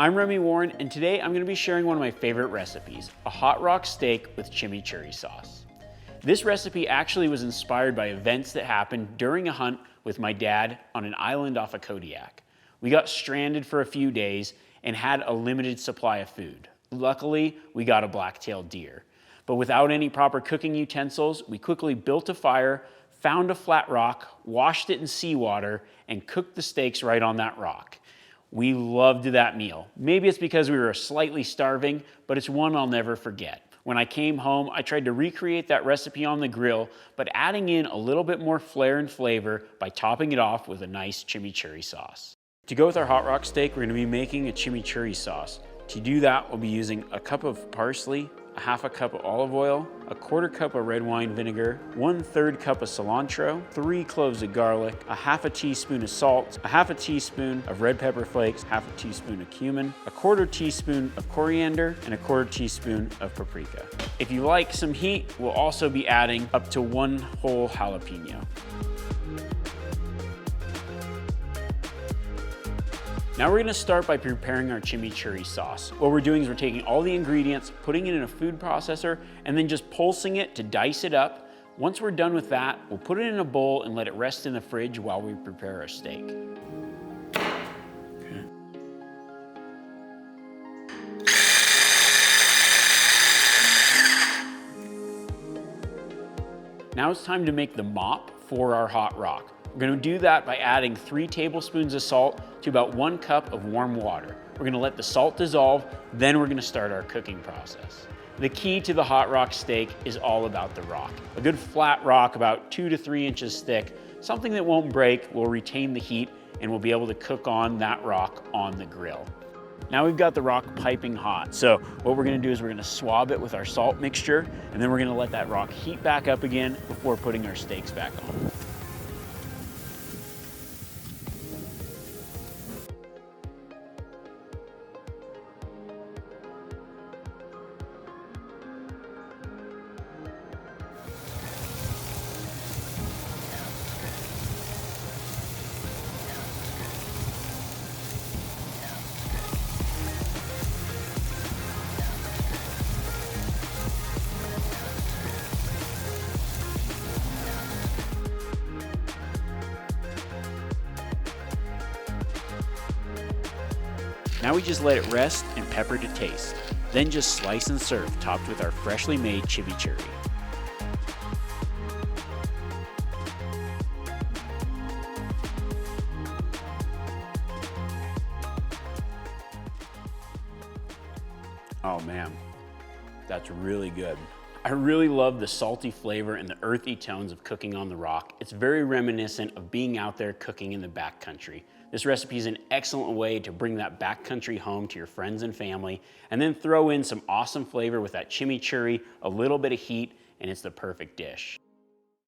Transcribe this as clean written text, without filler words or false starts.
I'm Remy Warren, and today I'm going to be sharing one of my favorite recipes, a hot rock steak with chimichurri sauce. This recipe actually was inspired by events that happened during a hunt with my dad on an island off of Kodiak. We got stranded for a few days and had a limited supply of food. Luckily, we got a blacktail deer. But without any proper cooking utensils, we quickly built a fire, found a flat rock, washed it in seawater, and cooked the steaks right on that rock. We loved that meal. Maybe it's because we were slightly starving, but it's one I'll never forget. When I came home, I tried to recreate that recipe on the grill, but adding in a little bit more flair and flavor by topping it off with a nice chimichurri sauce. To go with our hot rock steak, we're gonna be making a chimichurri sauce. To do that, we'll be using a cup of parsley, a half a cup of olive oil, a quarter cup of red wine vinegar, 1/3 cup of cilantro, 3 cloves of garlic, a half a teaspoon of salt, a half a teaspoon of red pepper flakes, half a teaspoon of cumin, a 1/4 teaspoon of coriander, and a 1/4 teaspoon of paprika. If you like some heat, we'll also be adding up to 1 whole jalapeno. Now we're gonna start by preparing our chimichurri sauce. What we're doing is we're taking all the ingredients, putting it in a food processor, and then just pulsing it to dice it up. Once we're done with that, we'll put it in a bowl and let it rest in the fridge while we prepare our steak. Okay. Now it's time to make the mop for our hot rock. We're gonna do that by adding 3 tablespoons of salt to about 1 cup of warm water. We're gonna let the salt dissolve, then we're gonna start our cooking process. The key to the hot rock steak is all about the rock. A good flat rock about 2 to 3 inches thick, something that won't break, will retain the heat, and we'll be able to cook on that rock on the grill. Now we've got the rock piping hot, so what we're gonna do is we're gonna swab it with our salt mixture, and then we're gonna let that rock heat back up again before putting our steaks back on. Now we just let it rest and pepper to taste. Then just slice and serve, topped with our freshly made chimichurri. Oh man, that's really good. I really love the salty flavor and the earthy tones of cooking on the rock. It's very reminiscent of being out there cooking in the backcountry. This recipe is an excellent way to bring that backcountry home to your friends and family, and then throw in some awesome flavor with that chimichurri, a little bit of heat, and it's the perfect dish.